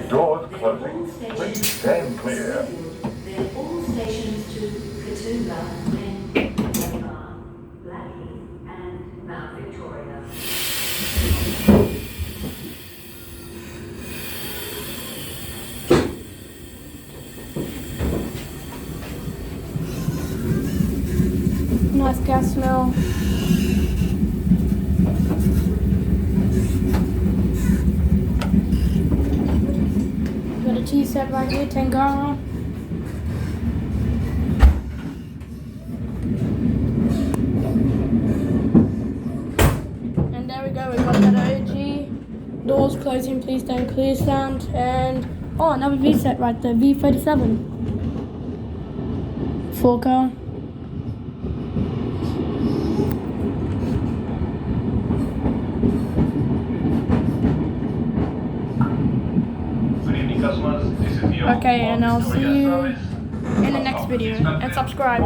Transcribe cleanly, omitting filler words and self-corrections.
Doors closing. Please stand clear. Then all stations to Katoomba, then Blackheath and Mount Victoria. Nice gas smell. Got a tea set right here, Tangara. And there we go, we got that OG. Doors closing, please don't clear sound. And oh, another V set right there, V37. 4K. Okay, and I'll see you in the next video, and subscribe.